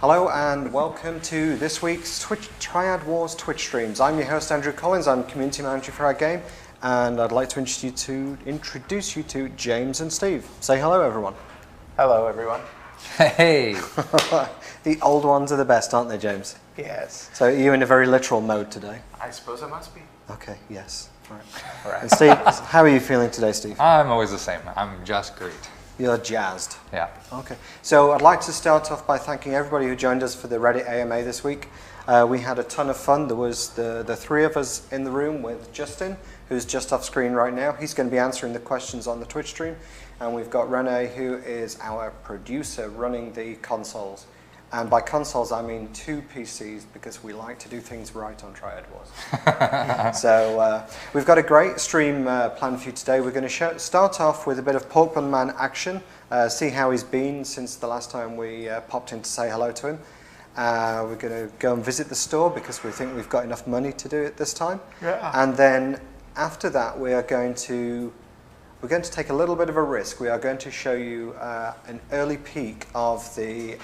Hello and welcome to this week's Triad Wars Twitch streams. I'm your host Andrew Collins, I'm Community Manager for our game, and I'd like to introduce you to James and Steve. Say hello everyone. Hello everyone. Hey! The old ones are the best, aren't they, James? Yes. So are you in a very literal mode today? I suppose I must be. Okay, yes. All right. And Steve, how are you feeling today, Steve? I'm always the same. I'm just great. You're jazzed. Yeah. Okay. So I'd like to start off by thanking everybody who joined us for the Reddit AMA this week. We had a ton of fun. There was the three of us in the room with Justin, who's just off screen right now. He's going to be answering the questions on the Twitch stream. And we've got Renee, who is our producer running the consoles. And by consoles, I mean 2 PCs, because we like to do things right on Triad Wars. So we've got a great stream planned for you today. We're going to start off with a bit of Pork Bun Man action, see how he's been since the last time we popped in to say hello to him. We're going to go and visit the store, because we think we've got enough money to do it this time. Yeah. And then after that, we're going to take a little bit of a risk. We are going to show you an early peek of the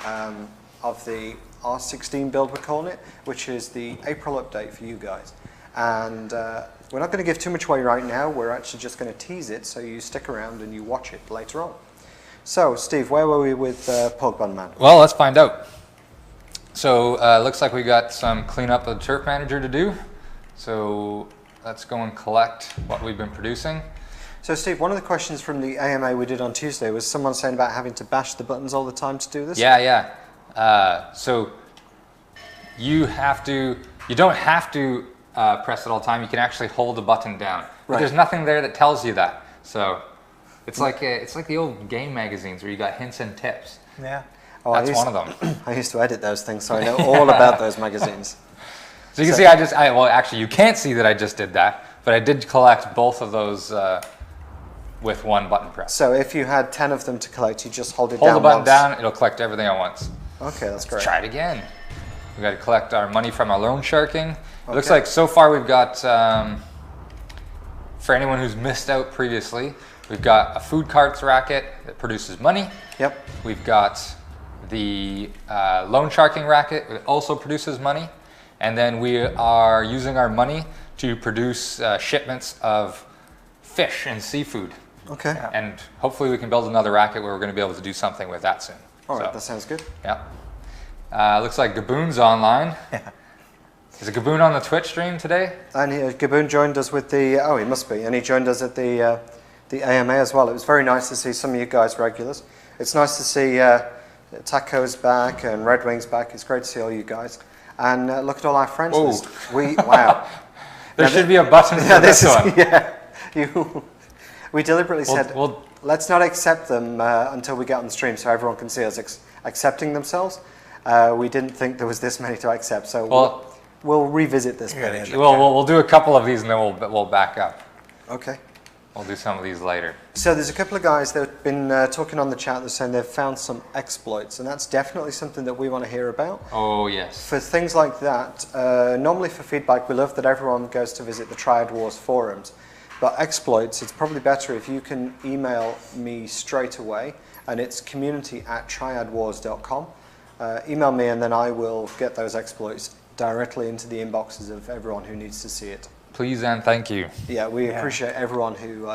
R16 build, we're calling it, which is the April update for you guys. And we're not going to give too much away right now. We're actually just going to tease it, so you stick around and you watch it later on. So, Steve, where were we with Pork Bun Man? Well, let's find out. So, looks like we got some cleanup of the turf manager to do. So, let's go and collect what we've been producing. So, Steve, one of the questions from the AMA we did on Tuesday was someone saying about having to bash the buttons all the time to do this. Yeah. So you don't have to press it all the time. You can actually hold the button down. But there's nothing there that tells you that. So it's like the old game magazines where you got hints and tips. Yeah. Oh, That's one of them. I used to edit those things, so I know all about those magazines. So you can see well, actually you can't see that I just did that, but I did collect both of those with one button press. So if you had 10 of them to collect, you just hold it down. Hold the button once. down, it'll collect everything at once. Okay, that's great. Let's try it again. We got to collect our money from our loan sharking. It looks like so far we've got, for anyone who's missed out previously, we've got a food carts racket that produces money. Yep. We've got the loan sharking racket that also produces money. And then we are using our money to produce shipments of fish and seafood. Okay. Yeah. And hopefully we can build another racket where we're going to be able to do something with that soon. All right, that sounds good. Yeah. Looks like Gaboon's online. Yeah. Is Gaboon on the Twitch stream today? And Gaboon joined us with the, oh, he must be, and he joined us at the AMA as well. It was very nice to see some of you guys regulars. It's nice to see Taco's back and Red Wing's back. It's great to see all you guys. And look at all our friends list. Wow. There should be a button for this one. Yeah. We deliberately said, let's not accept them until we get on the stream so everyone can see us accepting themselves. We didn't think there was this many to accept, so we'll revisit this page. We'll do a couple of these and then we'll back up. Okay. We'll do some of these later. So there's a couple of guys that have been talking on the chat that are saying they've found some exploits, and that's definitely something that we want to hear about. Oh, yes. For things like that, normally for feedback, we love that everyone goes to visit the Triad Wars forums. But exploits, it's probably better if you can email me straight away, and it's community@triadwars.com. Email me, and then I will get those exploits directly into the inboxes of everyone who needs to see it. Please and thank you. Yeah, we appreciate everyone who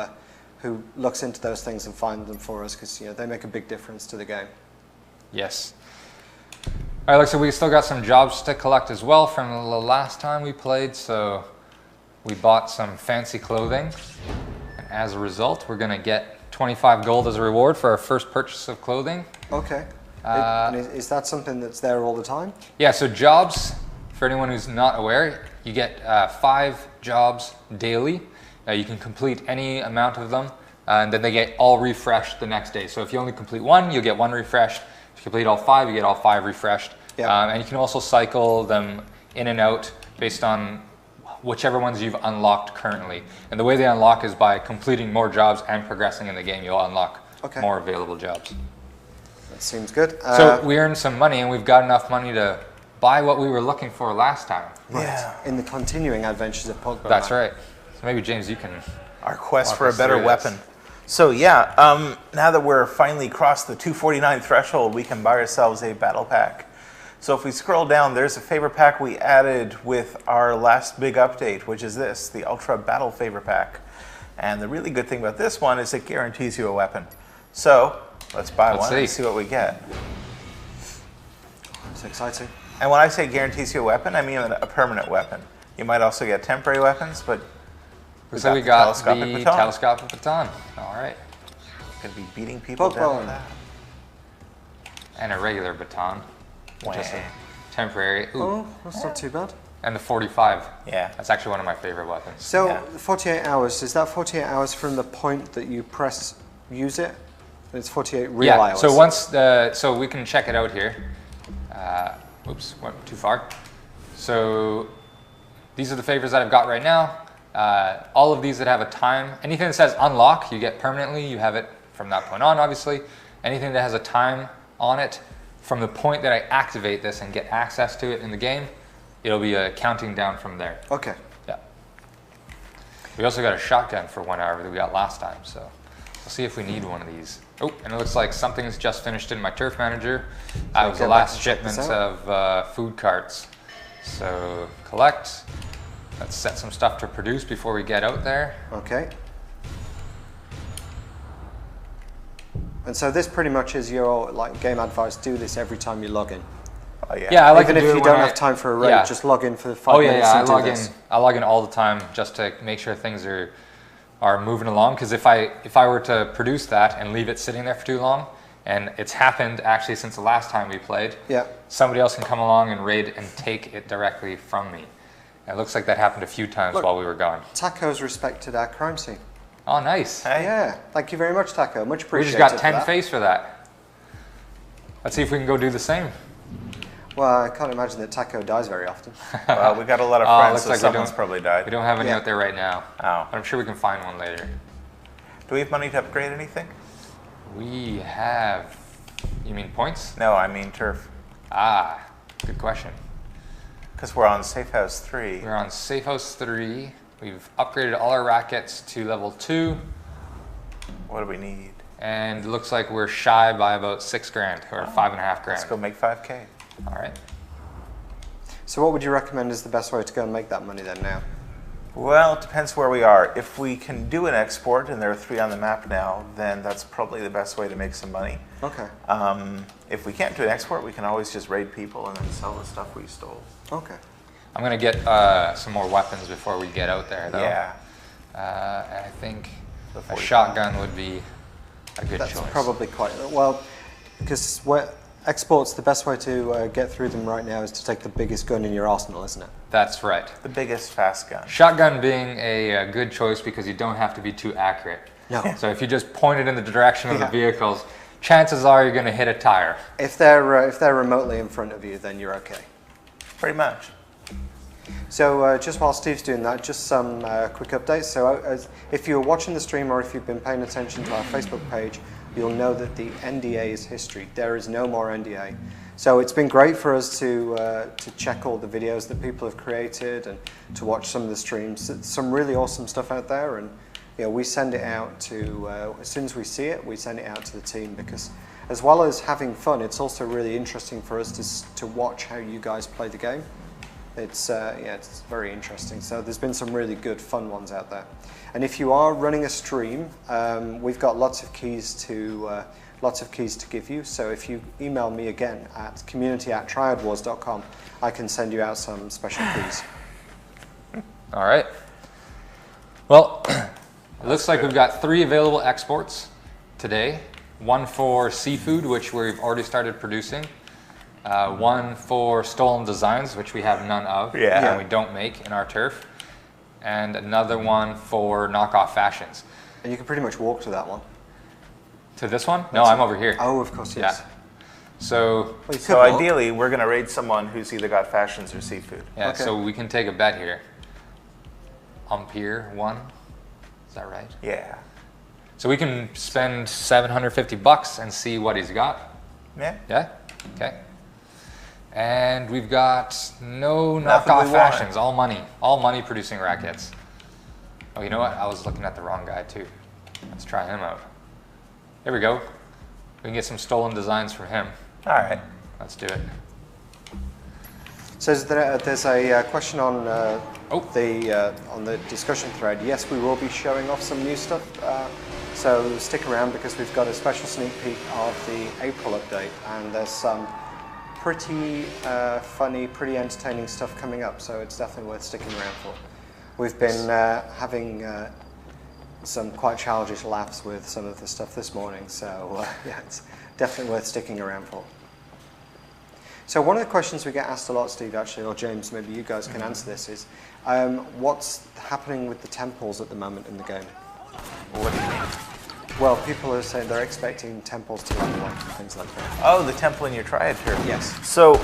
looks into those things and finds them for us, because they make a big difference to the game. Yes. All right, so we still got some jobs to collect as well from the last time we played, so we bought some fancy clothing, and as a result, we're going to get 25 gold as a reward for our first purchase of clothing. Okay. And is that something that's there all the time? Yeah, so jobs, for anyone who's not aware, you get 5 jobs daily. You can complete any amount of them, and then they get all refreshed the next day. So if you only complete 1, you'll get 1 refreshed. If you complete all 5, you get all 5 refreshed. Yeah. And you can also cycle them in and out based on whichever ones you've unlocked currently. And the way they unlock is by completing more jobs and progressing in the game. You'll unlock more available jobs. That seems good. So we earned some money, and we've got enough money to buy what we were looking for last time. Right. Yeah. In the continuing adventures of Pork Bun Man. That's right. So maybe, James, you can... Our quest for a better weapon. So yeah, now that we're finally crossed the 249 threshold, we can buy ourselves a battle pack So if we scroll down, there's a favor pack we added with our last big update, which is this, the Ultra Battle Favor Pack. And the really good thing about this one is it guarantees you a weapon. So let's buy one and see what we get. It's exciting. And when I say guarantees you a weapon, I mean a permanent weapon. You might also get temporary weapons, but so we got the telescopic baton. All right. Gonna be beating people down with that. And a regular baton. Just a temporary. Ooh. Oh, that's not too bad. And the 45. Yeah. That's actually one of my favorite weapons. So 48 hours, is that 48 hours from the point that you press use it? It's 48 real hours. So once so we can check it out here. Oops, went too far. So these are the favors that I've got right now. All of these that have a time, anything that says unlock, you get permanently. You have it from that point on, obviously. Anything that has a time on it, from the point that I activate this and get access to it in the game, it'll be counting down from there. Okay. Yeah. We also got a shotgun for 1 hour that we got last time, so we'll see if we need one of these. Oh, and it looks like something's just finished in my turf manager. It was the last shipment of food carts. So collect. Let's set some stuff to produce before we get out there. Okay. And so this pretty much is your game advice. Do this every time you log in. Oh, yeah. Yeah, I like even to do if you it don't when have time for a raid, just log in for 5 minutes. I and log do this. I log in all the time just to make sure things are moving along. Because if I were to produce that and leave it sitting there for too long, and it's happened actually since the last time we played, somebody else can come along and raid and take it directly from me. And it looks like that happened a few times while we were gone. Taco's respected our crime scene. Oh, nice. Hey. Yeah, thank you very much, Taco. Much appreciated. We just got 10 face for that. Let's see if we can go do the same. Well, I can't imagine that Taco dies very often. Well, we got a lot of friends, so someone's probably died. We don't have any out there right now. Oh. But I'm sure we can find one later. Do we have money to upgrade anything? We have... You mean points? No, I mean turf. Ah, good question. Because we're on Safe House 3. We're on Safe House 3. We've upgraded all our rackets to level 2. What do we need? And it looks like we're shy by about 6 grand, or 5.5 grand. Let's go make 5K. All right. So what would you recommend is the best way to go and make that money then now? Well, it depends where we are. If we can do an export, and there are 3 on the map now, then that's probably the best way to make some money. Okay. If we can't do an export, we can always just raid people and then sell the stuff we stole. Okay. I'm going to get some more weapons before we get out there, though. Yeah. And I think a shotgun would be a good choice. That's probably quite... Well, because exports, the best way to get through them right now is to take the biggest gun in your arsenal, isn't it? That's right. The biggest fast gun. Shotgun being a good choice because you don't have to be too accurate. No. So if you just point it in the direction of the vehicles, chances are you're going to hit a tire. If they're remotely in front of you, then you're okay. Pretty much. So just while Steve's doing that, just some quick updates. So if you're watching the stream or if you've been paying attention to our Facebook page, you'll know that the NDA is history. There is no more NDA. So it's been great for us to check all the videos that people have created and to watch some of the streams. It's some really awesome stuff out there, and we send it out to, as soon as we see it, we send it out to the team, because as well as having fun, it's also really interesting for us to watch how you guys play the game. It's very interesting. So there's been some really good fun ones out there. And if you are running a stream, we've got lots of keys to give you. So if you email me again at community@triadwars.com, I can send you out some special keys. All right. Well, it looks like we've got 3 available exports today. 1 for seafood, which we've already started producing. 1 for stolen designs, which we have none of, and we don't make in our turf. And another one for knockoff fashions. And you can pretty much walk to that one. To this one? No, I'm over here. Oh, of course, yes. Yeah. So ideally, we're going to raid someone who's either got fashions or seafood. Yeah, okay. So we can take a bet here. Umpire 1, is that right? Yeah. So we can spend $750 and see what he's got. Yeah. Yeah? Okay. And we've got no knockoff fashions, all money producing rackets. Oh, you know what? I was looking at the wrong guy too. Let's try him out. There we go. We can get some stolen designs from him. All right. Let's do it. So there's a question on the discussion thread. Yes, we will be showing off some new stuff. So stick around because we've got a special sneak peek of the April update, and there's some pretty funny, pretty entertaining stuff coming up. So it's definitely worth sticking around for. We've been having some quite childish laughs with some of the stuff this morning. So yeah, it's definitely worth sticking around for. So one of the questions we get asked a lot, Steve, actually, or James, maybe you guys can answer this, is what's happening with the temples at the moment in the game? What do you mean? Well, people are saying they're expecting temples to level up and things like that. Oh, the temple in your Triad turf. Yes. So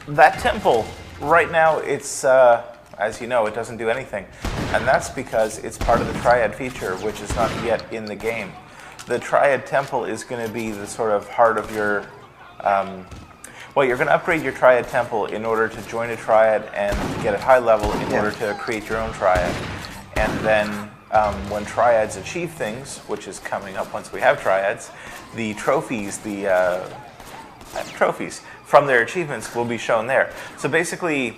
that temple, right now, it's, as you know, it doesn't do anything. And that's because it's part of the Triad feature, which is not yet in the game. The Triad temple is going to be the sort of heart of your... well, you're going to upgrade your Triad temple in order to join a Triad and get it high level in order to create your own Triad. And then when Triads achieve things, which is coming up once we have Triads, the trophies, trophies from their achievements will be shown there. So basically,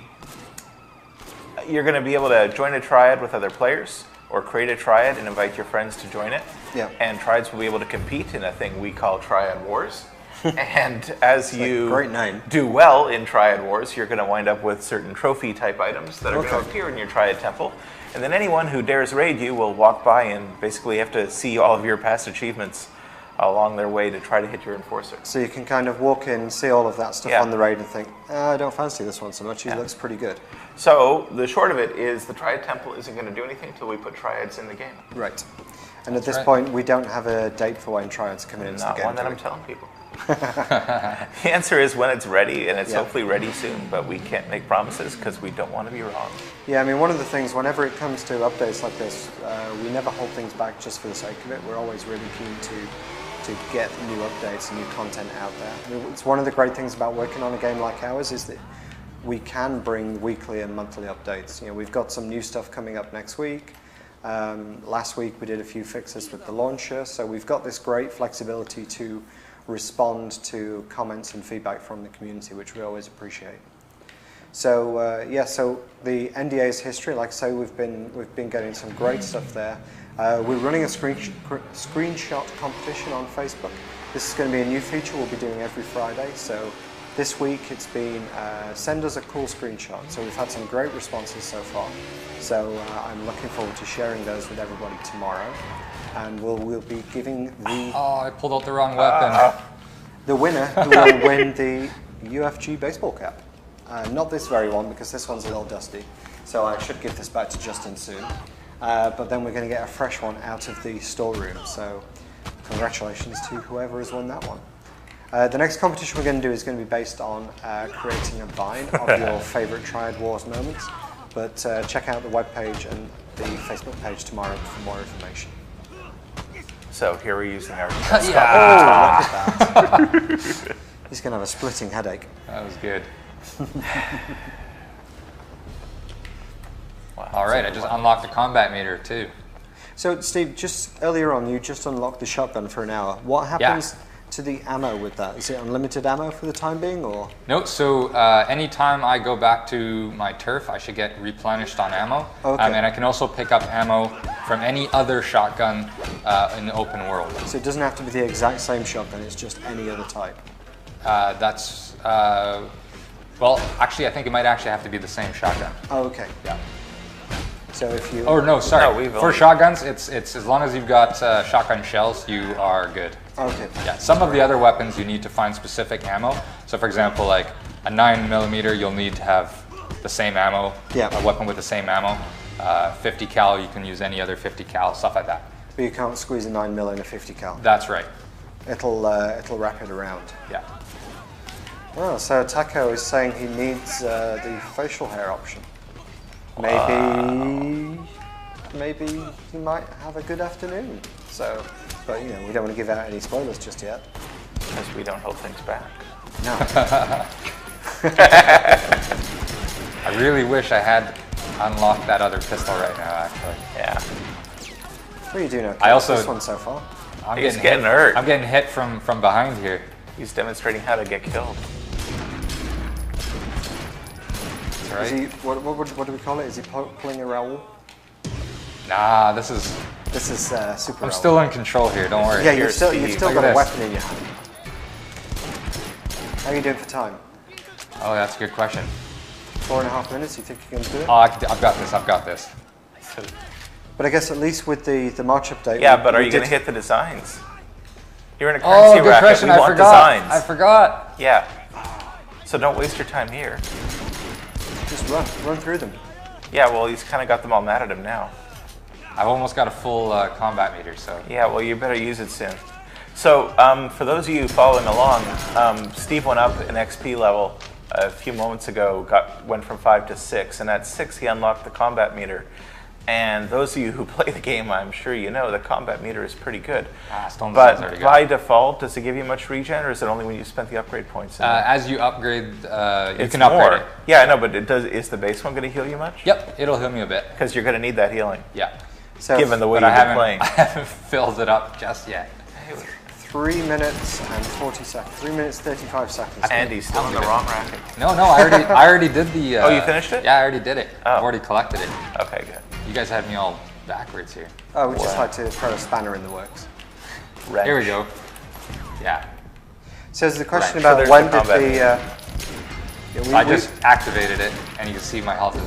you're going to be able to join a Triad with other players, or create a Triad and invite your friends to join it. Yeah. And Triads will be able to compete in a thing we call Triad Wars. And as you do well in Triad Wars, you're going to wind up with certain trophy type items that are going to appear in your Triad temple. And then anyone who dares raid you will walk by and basically have to see all of your past achievements along their way to try to hit your enforcer. So you can kind of walk in, see all of that stuff on the raid and think, I don't fancy this one so much, it looks pretty good. So the short of it is the Triad temple isn't going to do anything until we put Triads in the game. Right. And at this point, we don't have a date for when Triads come into the game. Not one that I'm telling people. The answer is when it's ready, and it's hopefully ready soon, but we can't make promises because we don't want to be wrong. Yeah, I mean, one of the things, whenever it comes to updates like this, we never hold things back just for the sake of it. We're always really keen to get new updates and new content out there. I mean, it's one of the great things about working on a game like ours is that we can bring weekly and monthly updates. You know, we've got some new stuff coming up next week. Last week we did a few fixes with the launcher, so we've got this great flexibility to respond to comments and feedback from the community, which we always appreciate. So so the NDA's history, like I say, we've been getting some great stuff there. We're running a screenshot competition on Facebook. This is going to be a new feature we'll be doing every Friday. So this week it's been send us a cool screenshot. So we've had some great responses so far. So I'm looking forward to sharing those with everybody tomorrow. And we'll be giving the... Oh, I pulled out the wrong weapon. The winner who will win the UFG baseball cap. Not this very one, because this one's a little dusty. So I should give this back to Justin soon. But then we're going to get a fresh one out of the storeroom. So congratulations to whoever has won that one. The next competition we're going to do is going to be based on creating a vine of your favorite Triad Wars moments. But check out the webpage and the Facebook page tomorrow for more information. So here we're using our... Oh, look at that. He's going to have a splitting headache. That was good. Wow, all right, I just unlocked the combat meter too. So Steve, just earlier on, you just unlocked the shotgun for an hour. What happens to the ammo with that? Is it unlimited ammo for the time being, or? No, so anytime I go back to my turf, I should get replenished on ammo. Okay. And I can also pick up ammo from any other shotgun in the open world. So it doesn't have to be the exact same shotgun, it's just any other type? Well, actually, I think it might actually have to be the same shotgun. Oh, okay. Yeah. So if you... Oh, no, sorry. For shotguns, it's as long as you've got shotgun shells, you are good. Okay. Yeah, some of the other weapons you need to find specific ammo. So for example, like a 9mm, you'll need to have the same ammo, a weapon with the same ammo. 50 cal, you can use any other 50 cal, stuff like that. But you can't squeeze a 9mm in a 50 cal. That's right. It'll wrap it around. Yeah. Oh, so Taco is saying he needs the facial hair option. Maybe he might have a good afternoon. So, but you know, we don't want to give out any spoilers just yet. Because we don't hold things back. No. I really wish I had unlocked that other pistol right now, actually. Yeah. What are you doing? Okay? I also this one so far. He's getting hurt. I'm getting hit from behind here. He's demonstrating how to get killed. right. Is he, what do we call it? Is he pulling a Raoul? Nah, this is super I'm Raoul. still in control here, don't worry. Yeah, you've still got a this. weapon in your hand. How are you doing for time? Oh, that's a good question. 4.5 minutes, you think you can do it? Oh, I've got this. But I guess at least with the March update... Yeah, but are you going to hit the designs? You're in a currency good racket, question. we want designs. I forgot. Yeah. So don't waste your time here. Just run through them. Yeah, well, he's kind of got them all mad at him now. I've almost got a full combat meter, so... Yeah, well, you better use it soon. So, for those of you following along, Steve went up in XP level a few moments ago, went from 5 to 6, and at 6 he unlocked the combat meter. And those of you who play the game, I'm sure you know the combat meter is pretty good. But by default, does it give you much regen, or is it only when you spent the upgrade points? As you upgrade, you can upgrade it. Yeah, I know, but is the base one going to heal you much? Yep, it'll heal me a bit. Because you're going to need that healing. Yeah. So given the way you've been playing. I haven't filled it up just yet. 3 minutes and 40 seconds. 3 minutes 35 seconds. Andy's still in the wrong racket. No, I already did the. Oh, you finished it? Yeah, I already did it. Oh. I've already collected it. Okay, good. You guys had me all backwards here. Oh, we just like to throw a spanner in the works. Wrench. Here we go. Yeah. So there's the question Wrench. about So when did the... I just activated it, and you can see my health is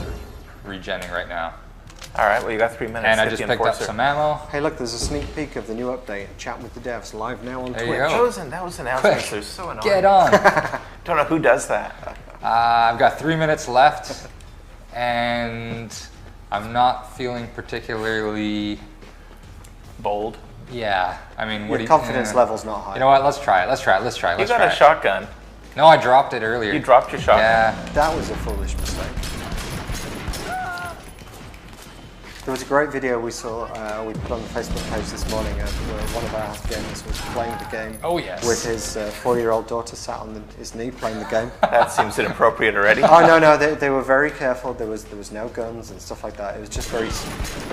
regenning right now. All right, well, you got 3 minutes. And I just picked up some ammo. Hey, look, there's a sneak peek of the new update. Chat with the devs live now on Twitch. You go. That was announcements. They're so annoying. Get on. Don't know who does that. I've got 3 minutes left, and I'm not feeling particularly bold. Yeah, I mean, your confidence level's not high. You know what? Let's try it. You got a shotgun. No, I dropped it earlier. You dropped your shotgun. Yeah. That was a foolish mistake. There was a great video we saw, we put on the Facebook page this morning where one of our gamers was playing the game with his 4-year-old daughter sat on his knee playing the game. That seems inappropriate already. Oh, no, they were very careful. There was no guns and stuff like that. It was just very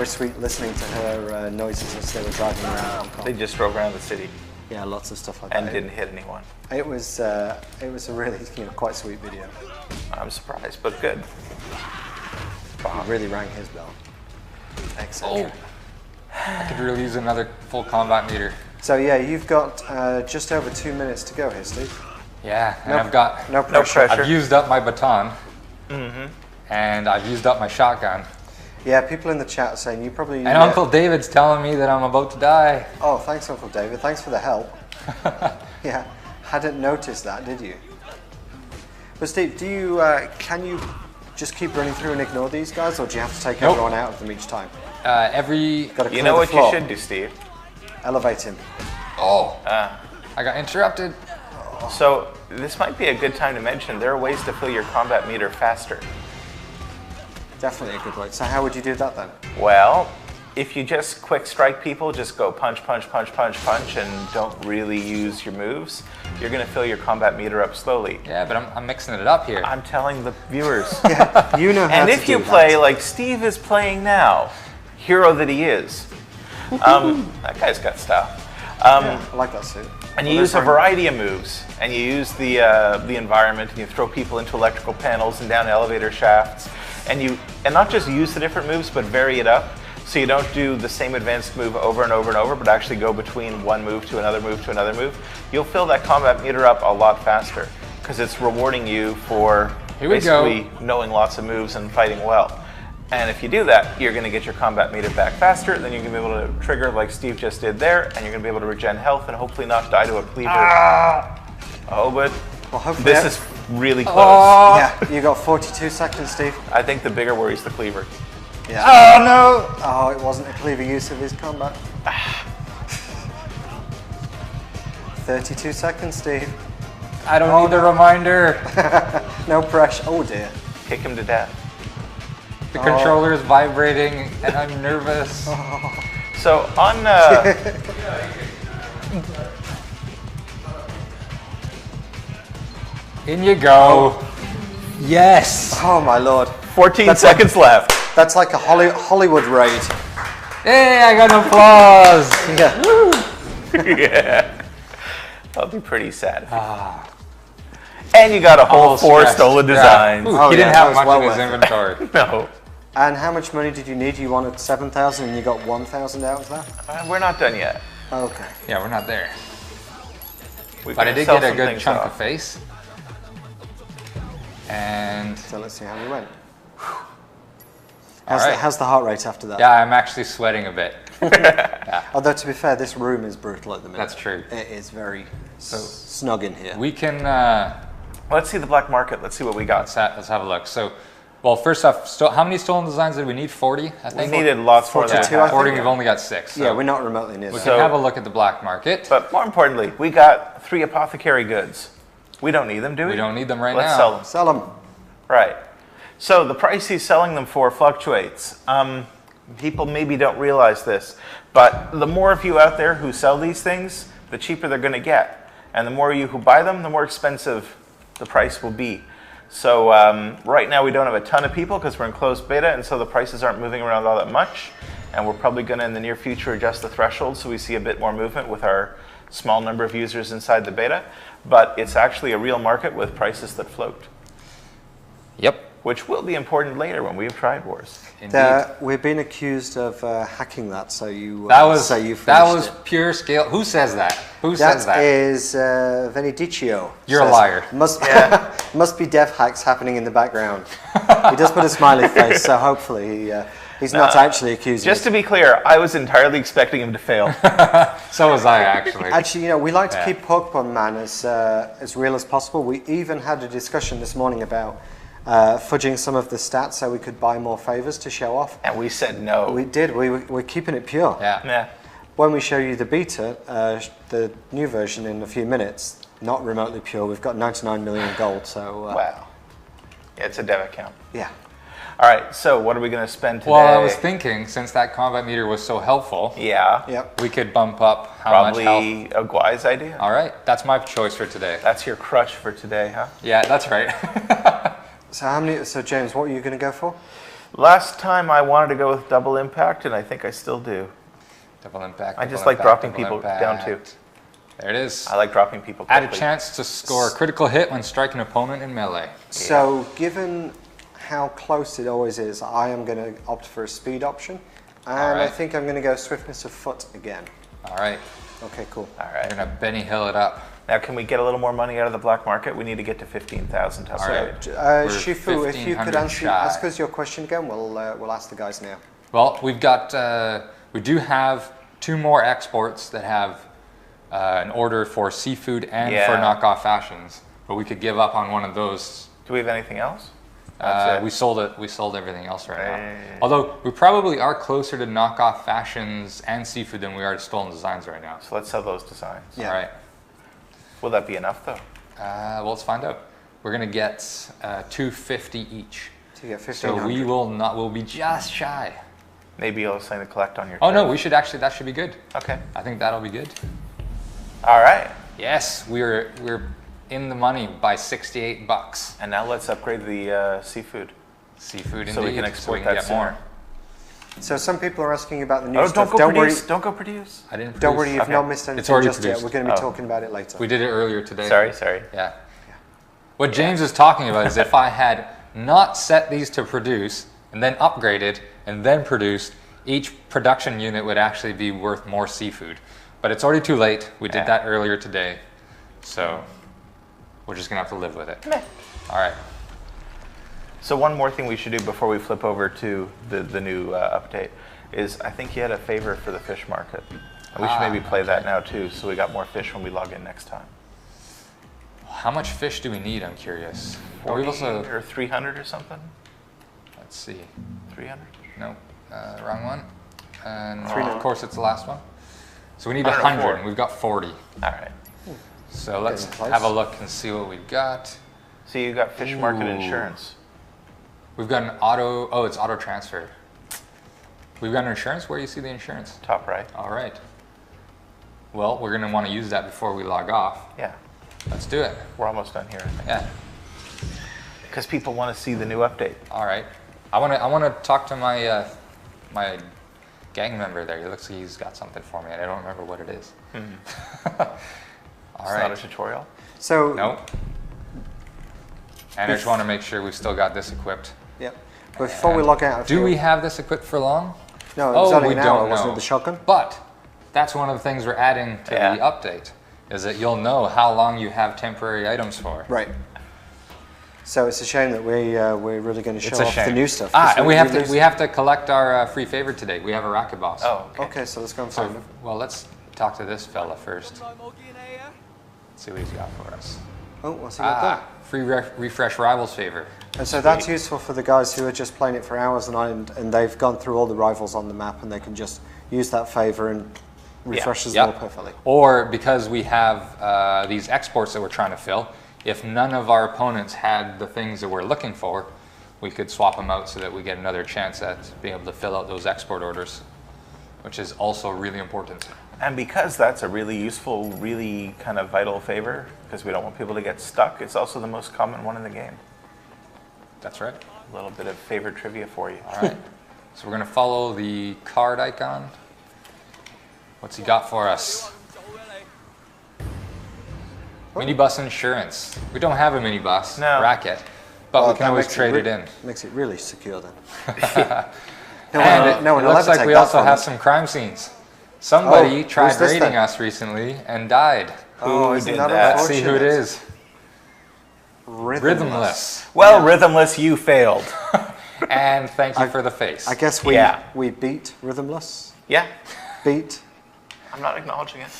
sweet listening to her noises as they were driving around Hong Kong. They just drove around the city. Yeah, lots of stuff like that. And that. didn't hit anyone. It was a really quite sweet video. I'm surprised, but good. He really rang his bell. Excellent. Oh, I could really use another full combat meter. So yeah, you've got just over 2 minutes to go here, Steve. Yeah, and I've got no pressure. I've used up my baton, and I've used up my shotgun. Yeah, people in the chat are saying you probably... And Uncle David's telling me that I'm about to die. Oh, thanks, Uncle David. Thanks for the help. Yeah, hadn't noticed that, did you? But Steve, do you can you just keep running through and ignore these guys, or do you have to take everyone out of them each time? You know what you should do, Steve? Elevate him. Oh, I got interrupted. So this might be a good time to mention there are ways to fill your combat meter faster. Definitely a good way. So how would you do that then? Well, if you just quick strike people, just go punch, punch, punch, punch, punch, and don't really use your moves, you're going to fill your combat meter up slowly. Yeah, but I'm mixing it up here. I'm telling the viewers. Yeah, you know how and to if you do play that. like Steve is playing now, hero that he is, that guy's got style. Yeah, I like that suit. And you use a variety of moves, and you use the environment, and you throw people into electrical panels and down elevator shafts, and not just use the different moves, but vary it up. So you don't do the same advanced move over and over and over, but actually go between one move to another move to another move. You'll fill that combat meter up a lot faster because it's rewarding you for basically knowing lots of moves and fighting well. And if you do that, you're going to get your combat meter back faster. Then you're going to be able to trigger like Steve just did there, and you're going to be able to regen health and hopefully not die to a cleaver. Oh, but this is really close. Yeah, you got 42 seconds, Steve. I think the bigger worry is the cleaver. Yeah. Oh no! Oh, it wasn't a clever use of his combat. 32 seconds, Steve. I don't need a reminder. No pressure. Oh dear. Kick him to death. The controller is vibrating and I'm nervous. So on... In you go. Yes. Oh my lord. 14 seconds left. That's like a Hollywood raid. Hey, I got applause. Yeah. Yeah. I'll be pretty sad. And you got a whole 4 stressed. stolen Yeah. designs. Ooh, Oh, he yeah, didn't that have was much well in his worth it. inventory. No. And how much money did you need? You wanted 7,000 and you got 1,000 out of that? We're not done yet. Okay. Yeah, we're not there. We're But I gonna did sell get a some good things chunk off. of face. And So let's see how we went. All right. How's the heart rate after that? yeah, I'm actually sweating a bit. Although to be fair, this room is brutal at the minute. That's true. It is very snug in here. We can Let's see the black market. Let's see what we got. let's have a look. So, well, first off, how many stolen designs did we need? 40, I We think. needed lots more than 42, I that. think. 40. We've only got 6. So Yeah, we're not remotely near we that. can have a look at the black market. But more importantly, we got 3 apothecary goods. We don't need them, do we? We don't need them right Let's now. sell them. Sell them. Right. So the price he's selling them for fluctuates. People maybe don't realize this, but the more of you out there who sell these things, the cheaper they're going to get. And the more of you who buy them, the more expensive the price will be. So right now we don't have a ton of people because we're in closed beta, and so the prices aren't moving around all that much. And we're probably going to, in the near future, adjust the threshold so we see a bit more movement with our small number of users inside the beta. But it's actually a real market with prices that float, Yep. which will be important later when we have Triad Wars. Indeed. We've been accused of hacking that, so you That was so you that finished was it. pure scale. Who says that? Who says That that? is Venedicio. You're a says, liar. Must be dev hacks happening in the background. He does put a smiley face, so hopefully he's not actually accusing Just us. to be clear, I was entirely expecting him to fail. So was I actually. Actually, we like to Yeah. keep Pokemon Man as real as possible. We even had a discussion this morning about fudging some of the stats so we could buy more favors to show off. And we said no. We did. We're keeping it pure. Yeah. Yeah. When we show you the beta, the new version in a few minutes, not remotely pure. We've got 99 million gold. So Wow. Yeah, it's a dev account. yeah. All right, so what are we going to spend today? Well, I was thinking, since that combat meter was so helpful, Yeah. Yep. we could bump up how much health. Probably a Guai's idea. All right, that's my choice for today. That's your crutch for today, huh? Yeah, that's right. So how many? So James, what are you going to go for? Last time I wanted to go with double impact, and I think I still do. Double impact. I just double like impact, dropping double people down too. impact. There it is. I like dropping people quickly. Add a chance to score a critical hit when striking an opponent in melee. So given how close it always is, I am going to opt for a speed option, and I Alright. think I'm going to go swiftness of foot again. All right, Okay, cool. All we're right. gonna Benny Hill it up. Now, can we get a little more money out of the black market? We need to get to 15,000 to All right. upgrade. So, We're Shifu, if you could 1,500 ask shy. us your question again, we'll ask the guys now. Well, we've got, we do have 2 more exports that have an order for seafood and for Yeah. knockoff fashions, but we could give up on one of those. Do we have anything else? That's it. We sold it. We sold everything else right now. Right. Although we probably are closer to knockoff fashions and seafood than we are to stolen designs right now. So let's sell those designs. Yeah. All right. Will that be enough, though? Well, let's find out. We're gonna get 250 each. To get So 1,500. we will not. We'll be just shy. Maybe you'll sign to collect on your Oh turn. no, we should actually. That should be good. Okay. I think that'll be good. All right. Yes, we're in the money by $68. And now let's upgrade the seafood. Seafood indeed. So we can export we can that get more. So some people are asking about the new Oh, stuff. don't go produce. Don't go produce. I didn't. Don't produce. worry, you've Okay. not missed anything It's already just yet. produced. We're going to be Oh. talking about it later. We did it earlier today. Sorry. Yeah. What James is talking about is if I had not set these to produce and then upgraded and then produced, each production unit would actually be worth more seafood. But it's already too late. We did Yeah. that earlier today. So we're just going to have to live with it. All right. So one more thing we should do before we flip over to the new update is I think you had a favor for the fish market. And we should maybe play that now too, so we got more fish when we log in next time. How much fish do we need? I'm curious. Are 40 we also, or 300 or something? let's see. 300? No, wrong one. And 300. of course, it's the last one. So we need 104. 100, and we've got 40. All right. So let's Getting close. have a look and see what we've got. So you got fish market Ooh. insurance. We've got an auto, oh, it's auto transfer. We've got an insurance. Where do you see the insurance? Top right. All right. Well, we're going to want to use that before we log off. Yeah. Let's do it. We're almost done here, I think. Yeah. Because people want to see the new update. All right. I want to talk to my my gang member there. He looks like he's got something for me, and I don't remember what it is. All It's right. not a tutorial. So No. And I just want to make sure we've still got this equipped. Yep. But before we log out of Do here, we have this equipped for long? No, it was only we an don't hour, know. wasn't it, the shotgun? But that's one of the things we're adding to the update, is that you'll know how long you have temporary items for. Right. So it's a shame that we're really going to show off the new stuff. And we have to collect our free favorite today. We have a racket boss. Oh, okay. So let's go and find him. Well, let's talk to this fella first. Let's see what he's got for us. Oh, what's he got there? Free refresh rivals favor. And so that's useful for the guys who are just playing it for hours and they've gone through all the rivals on the map and they can just use that favor and refreshes them all perfectly. Or because we have these exports that we're trying to fill, if none of our opponents had the things that we're looking for, we could swap them out so that we get another chance at being able to fill out those export orders, which is also really important. And because that's a really useful, really kind of vital favor, because we don't want people to get stuck, it's also the most common one in the game. That's right. A little bit of favor trivia for you. All right. So we're going to follow the card icon. What's he got for us? Minibus insurance. We don't have a minibus racket, but we can always trade it in. Makes it really secure then. It looks like we also have some crime scenes. Somebody tried raiding us recently and died. Oh, isn't that Let's see who it is. Rhythmless. Well, Rhythmless, you failed. And thank you for the face. I guess we beat Rhythmless. Yeah. Beat. I'm not acknowledging it.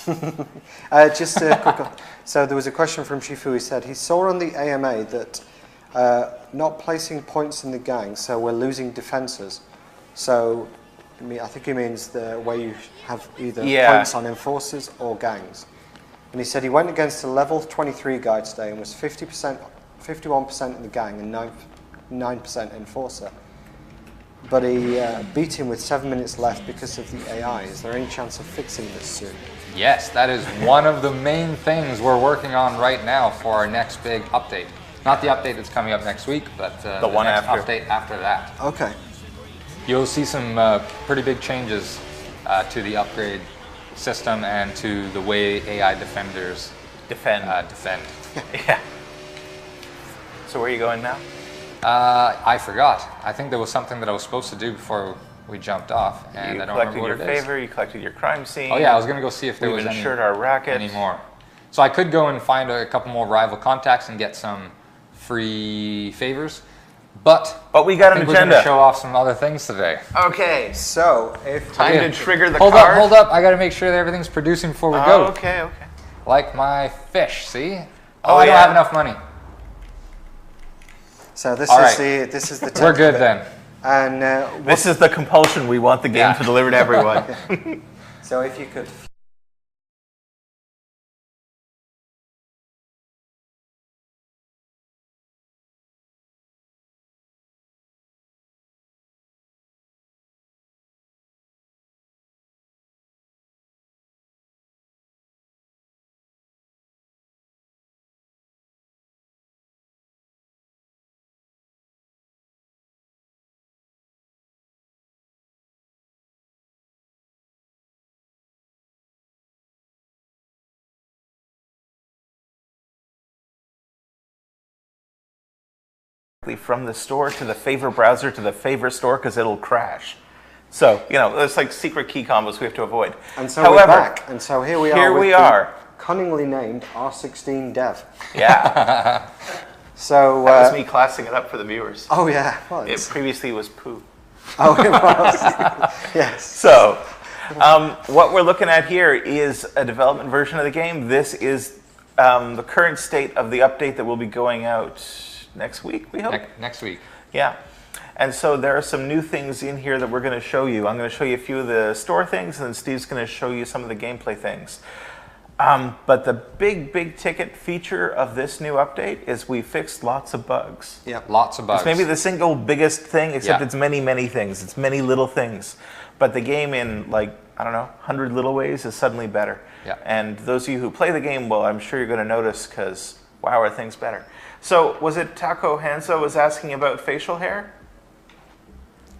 Just a quick. So there was a question from Shifu. He said he saw on the AMA that not placing points in the gang, so we're losing defenses. So I think he means the way you have either points on enforcers or gangs. And he said he went against a level 23 guy today and was 50%, 51% in the gang and 9% enforcer. But he beat him with 7 minutes left because of the AI. Is there any chance of fixing this soon? Yes, that is one of the main things we're working on right now for our next big update. Not the update that's coming up next week, but the one next after. update after that. Okay. You'll see some pretty big changes to the upgrade system and to the way AI defenders defend. Yeah. So where are you going now? I forgot. I think there was something that I was supposed to do before we jumped off, and I don't remember what it is. You collected your favor, you collected your crime scene. Oh yeah, I was going to go see if there was any more. So I could go and find a couple more rival contacts and get some free favors, but we got an agenda. We're going to show off some other things today. Okay, so if time to trigger the card. Hold up! I got to make sure that everything's producing before we go. Okay. Like my fish, see? I don't have enough money. So this is the We're good then. And this is the compulsion we want the game to deliver to everyone. So if you could. From the store to the favor browser to the favor store because it'll crash. So, it's like secret key combos we have to avoid. And so we're back. And so here we are. Here we are. Cunningly named R16 Dev. Yeah. So that was me classing it up for the viewers. Oh yeah. Well, it previously was poo. Oh, it was. Yes. So, what we're looking at here is a development version of the game. This is the current state of the update that will be going out next week, we hope? Next week. Yeah. And so there are some new things in here that we're going to show you. I'm going to show you a few of the store things, and then Steve's going to show you some of the gameplay things. But the big ticket feature of this new update is we fixed lots of bugs. Yeah, lots of bugs. It's maybe the single biggest thing, except it's many things. It's many little things. But the game in, 100 little ways is suddenly better. Yeah. And those of you who play the game, well, I'm sure you're going to notice because, wow, are things better. So, was it Taco Hansa was asking about facial hair?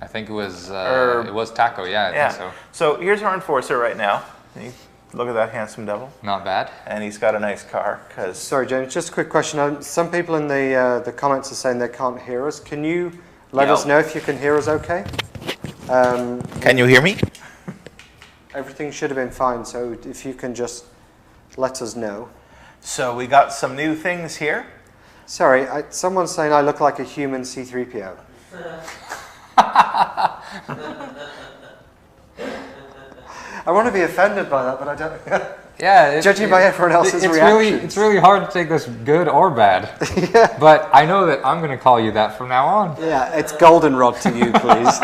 I think it was Taco, I think so. So, here's our enforcer right now. Look at that handsome devil. Not bad. And he's got a nice car, because... Sorry, James, just a quick question. Some people in the comments are saying they can't hear us. Can you let us know if you can hear us okay? Can you hear me? Everything should have been fine, so if you can just let us know. So we got some new things here. Sorry, someone's saying I look like a human C-3PO. I want to be offended by that, but I don't. Yeah, judging by everyone else's reactions. It's really hard to take this good or bad. Yeah. But I know that I'm going to call you that from now on. Yeah, it's goldenrod to you, please.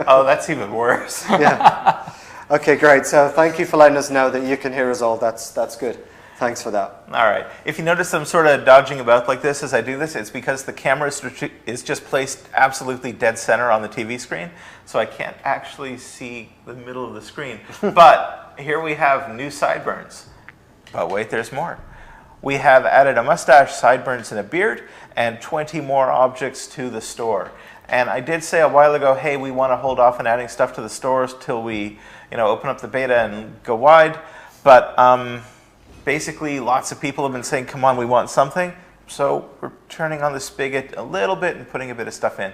Oh, that's even worse. Yeah. Okay, great. So thank you for letting us know that you can hear us all. That's good. Thanks for that. All right. If you notice I'm sort of dodging about like this as I do this, it's because the camera is just placed absolutely dead center on the TV screen, so I can't actually see the middle of the screen. But here we have new sideburns. But wait, there's more. We have added a mustache, sideburns, and a beard, and 20 more objects to the store. And I did say a while ago, hey, we want to hold off on adding stuff to the stores till we, open up the beta and go wide. But basically, lots of people have been saying, come on, we want something. So we're turning on the spigot a little bit and putting a bit of stuff in.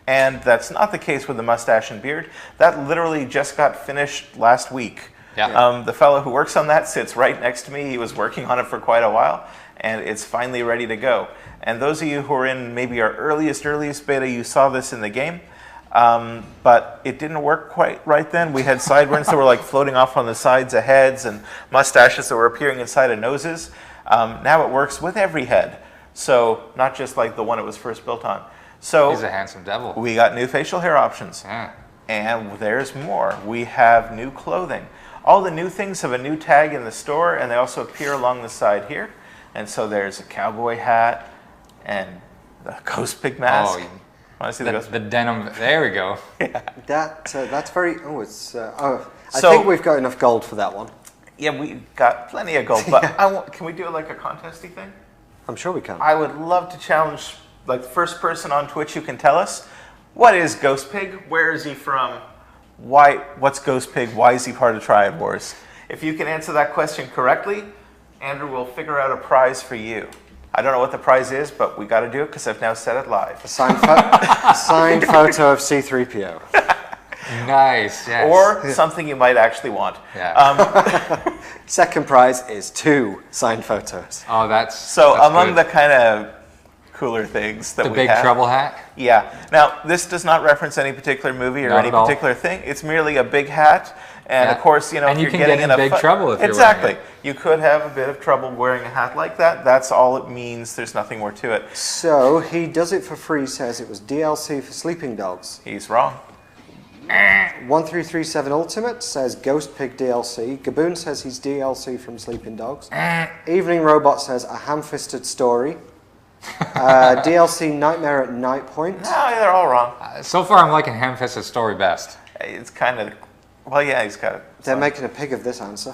And that's not the case with the mustache and beard. That literally just got finished last week. Yeah. The fellow who works on that sits right next to me. He was working on it for quite a while, and it's finally ready to go. And those of you who are in maybe our earliest beta, you saw this in the game. But it didn't work quite right then. We had sideburns that were like floating off on the sides of heads and mustaches that were appearing inside of noses. Now it works with every head. So not just like the one it was first built on. So he's a handsome devil. We got new facial hair options. Yeah. And there's more. We have new clothing. All the new things have a new tag in the store, and they also appear along the side here. And so there's a cowboy hat and the ghost pig mask. Oh, Want to see the ghost the denim. There we go. Yeah. That's very. Oh, it's. I think we've got enough gold for that one. Yeah, we got plenty of gold. But can we do like a contesty thing? I'm sure we can. I would love to challenge like the first person on Twitch who can tell us what is Ghost Pig, where is he from, what's Ghost Pig, why is he part of Triad Wars? If you can answer that question correctly, Andrew will figure out a prize for you. I don't know what the prize is, but we got to do it because I've now said it live. A signed photo of C-3PO. Nice, yes. Or something you might actually want. Yeah. Second prize is 2 signed photos. Oh, that's among good. the kind of cooler things that the we big have. trouble hat. Yeah. Now, this does not reference any particular movie or Not any at all. particular thing. It's merely a big hat. And of course, and if you you're can getting get in a big trouble if you're exactly. wearing it. You could have a bit of trouble wearing a hat like that. That's all it means. There's nothing more to it. So he does it for free. Says it was DLC for sleeping dogs. He's wrong. 1337 Ultimate says Ghost Pig DLC. Gaboon says he's DLC from Sleeping Dogs. Evening Robot says a ham-fisted story. DLC Nightmare at Night Point. No, they're all wrong. So far, I'm liking Ham-Fisted story best. It's kind of, well, yeah, he's got it. They're making a pig of this answer.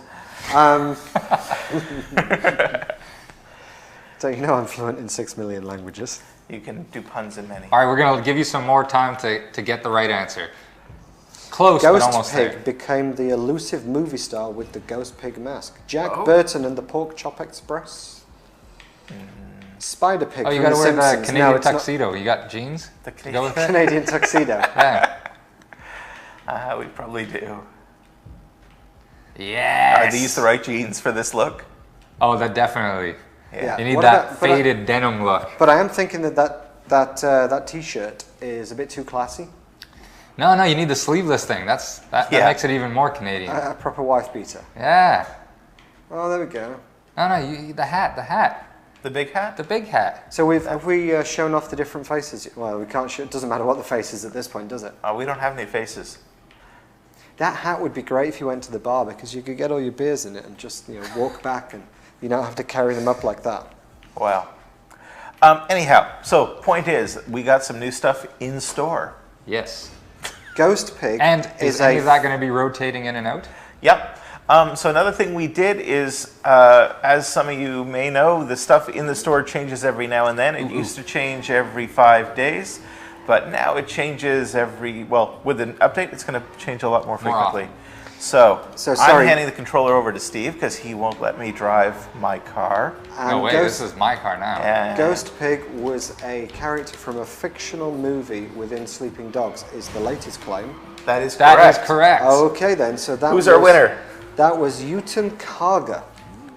So you know I'm fluent in 6 million languages. You can do puns in many. All right, we're going to give you some more time to get the right answer. Close, but almost Ghost Pig there. became the elusive movie star with the Ghost Pig mask. Jack Burton and the Pork Chop Express. Spider Pig Oh, you from got The to wear the Simpsons. Canadian No, it's not tuxedo. You got jeans? The To go with it? Canadian tuxedo. Yeah. We probably do. Yes. Are these the right jeans for this look? Oh, that definitely. Yeah. You need What that about- faded denim look. But I am thinking that T-shirt is a bit too classy. No, you need the sleeveless thing. That makes it even more Canadian. A proper wife beater. Yeah. Oh, there we go. No, the hat. The big hat? The big hat. So have we shown off the different faces? Well, we can't show. It doesn't matter what the face is at this point, does it? Oh, we don't have any faces. That hat would be great if you went to the bar because you could get all your beers in it and just walk back and you don't have to carry them up like that. Wow. Anyhow, so point is, we got some new stuff in store. Yes. Ghost Pig And is any of that that going to be rotating in and out? Yep. So another thing we did is, as some of you may know, the stuff in the store changes every now and then. It used to change every 5 days, but now it changes with an update, it's going to change a lot more frequently. So I'm sorry. handing the controller over to Steve because he won't let me drive my car. No way, this is my car now. And Ghost Pig was a character from a fictional movie within Sleeping Dogs, is the latest claim. that is correct. That is correct. Okay then, so that Who's our winner? That was Uton Karga.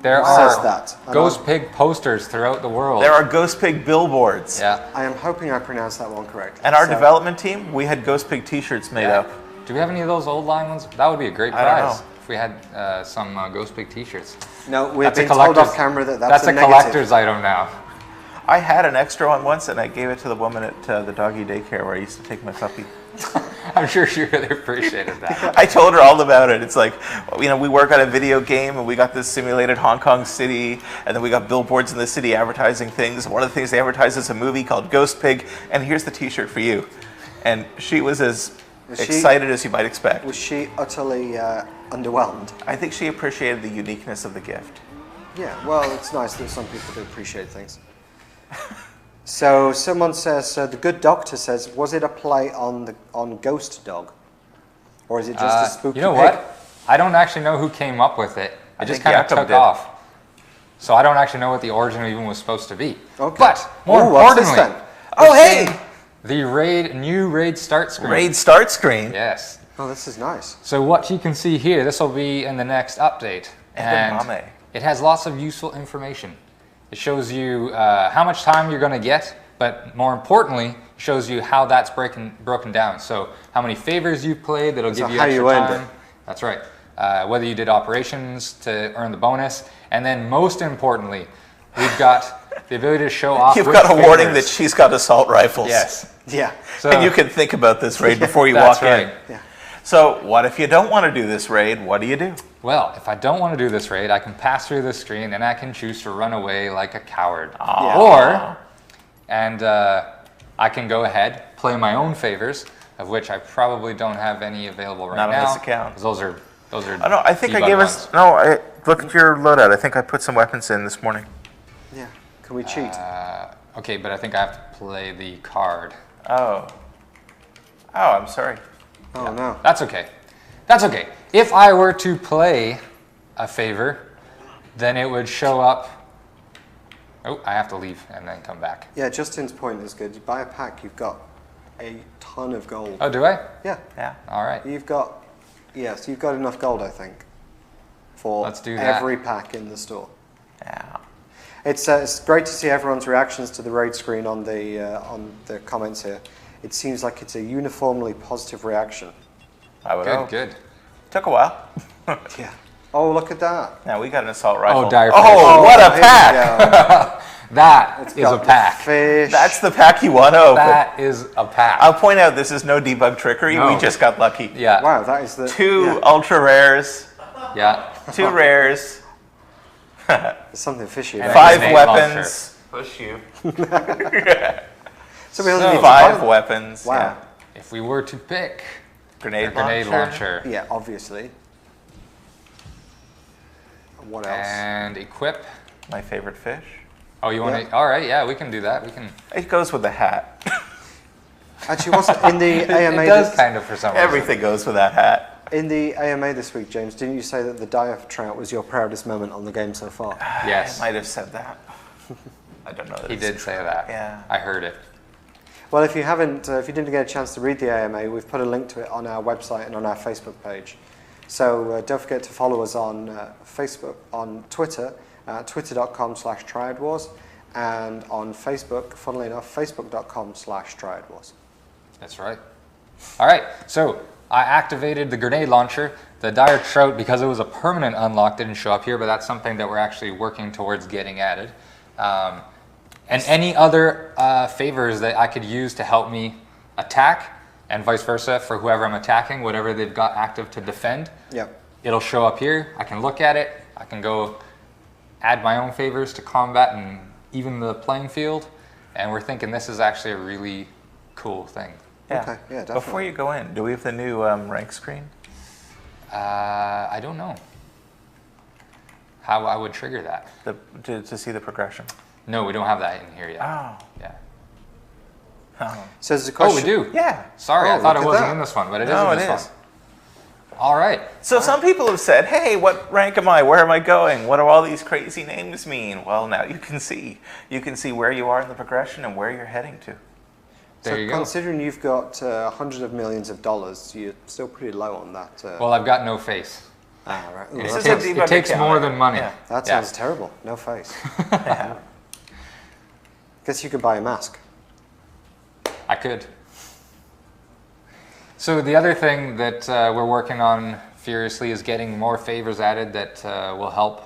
There Says are that. And Ghost Pig posters throughout the world. There are Ghost Pig billboards. Yeah. I am hoping I pronounced that one correct. And our So- development team, we had Ghost Pig t-shirts made Yeah. up. Do we have any of those old line ones? That would be a great I don't prize know. if we had some Ghost Pig t-shirts. No, we've That's a been told collector's- off camera that That's a a negative. collector's item now. I had an extra one once, and I gave it to the woman at the doggy daycare where I used to take my puppy. I'm sure she really appreciated that. I told her all about it. It's like, you know, we work on a video game, and we got this simulated Hong Kong city, and then we got billboards in the city advertising things. One of the things they advertise is a movie called Ghost Pig, and here's the T-shirt for you. And she was as excited as you might expect. Was she utterly underwhelmed? I think she appreciated the uniqueness of the gift. Yeah, well, it's nice that some people do appreciate things. So someone says, the good doctor says, was it a play on Ghost Dog? Or is it just a spooky You know pig? what? I don't actually know who came up with it. I It just think kind of Jakob took did. off. So I don't actually know what the origin even was supposed to be. Okay. But more Ooh, what's this importantly, then? Oh, we're hey! seeing the new raid start screen. Raid start screen. Yes. Oh, this is nice. So what you can see here, this will be in the next update. Edamame. It has lots of useful information. It shows you how much time you're going to get, but more importantly, shows you how that's broken down. So how many favors you've played, that'll So give you how extra you earned time. it. That's right. Whether you did operations to earn the bonus, and then most importantly, we've got the ability to show off. You've which got a warning that favors. she's got assault rifles. Yes. Yeah. So, And you can think about this raid before you that's walk in. right. Yeah. So what if you don't want to do this raid? What do you do? Well, if I don't want to do this raid, I can pass through the screen and I can choose to run away like a coward. Yeah. Or, I can go ahead, play my own favors, of which I probably don't have any available right Not now. on this account. 'Cause those are Oh, no, I think I debug gave ones. us. No, look at your loadout. I think I put some weapons in this morning. Yeah. Can we cheat? Okay, but I think I have to play the card. Oh. Oh, I'm sorry. Oh, no. That's okay. That's okay. If I were to play a favor, then it would show up. Oh, I have to leave and then come back. Yeah, Justin's point is good. You buy a pack, you've got a ton of gold. Oh, do I? Yeah. Yeah. All right. You've got enough gold, I think, for Let's do that. every pack in the store. Yeah. It's great to see everyone's reactions to the raid screen on the comments here. It seems like it's a uniformly positive reaction. I would Good, hope. good. Took a while. Yeah. Oh, look at that. Now we got an assault rifle. dire Oh, what a here we pack! go. That is Got a the pack. Fish. That's the pack you want to open. That is a pack. I'll point out this is no debug trickery. No. We just got lucky. Yeah. Wow, that is the Two yeah, ultra rares, Yeah. two rares, there's something fishy And about it. 5 grenade weapons. Push you. So we only So- need to 5 buy- weapons. Wow. Yeah. If we were to pick a Grenade, grenade launcher Yeah, obviously. What else? and equip. My favorite fish. Oh, you want Yeah. to? All right, yeah, we can do that. We can. It goes with the hat. Actually, wasn't in the AMA It does this, kind of for some reason. Everything goes with that hat. in the AMA this week, James? Didn't you say that the dive trout was your proudest moment on the game so far? Yes, I might have said that. I don't know. That he it's did say that. Yeah. I heard it. Well, if you haven't, if you didn't get a chance to read the AMA, we've put a link to it on our website and on our Facebook page. So don't forget to follow us on Facebook, on Twitter, twitter.com/Triad Wars, and on Facebook, funnily enough, facebook.com/Triad Wars. That's right. All right, so I activated the grenade launcher. The dire trout, because it was a permanent unlock, didn't show up here, but that's something that we're actually working towards getting added. And any other favors that I could use to help me attack, and vice versa for whoever I'm attacking, whatever they've got active to defend, Yep. it'll show up here. I can look at it. I can go add my own favors to combat and even the playing field. And we're thinking this is actually a really cool thing. Yeah. Okay, yeah, definitely. Before you go in, do we have the new rank screen? I don't know how I would trigger that. To see the progression. No, we don't have that in here yet. Oh. Yeah. Oh. So there's a Oh, question. we do. Yeah. Sorry, Oh, I thought look it at wasn't that. in this one, but it is No, in it this is. one. All right. So some people have said, hey, what rank am I? Where am I going? What do all these crazy names mean? Well, now you can see. You can see where you are in the progression and where you're heading to. There you go. Considering you've got hundreds of millions of dollars, you're still pretty low on that. Well, I've got no face. Right. Ooh, It takes more than money. Yeah. that sounds terrible. No face. Yeah. Guess you could buy a mask. I could. So the other thing that we're working on furiously is getting more favors added that will help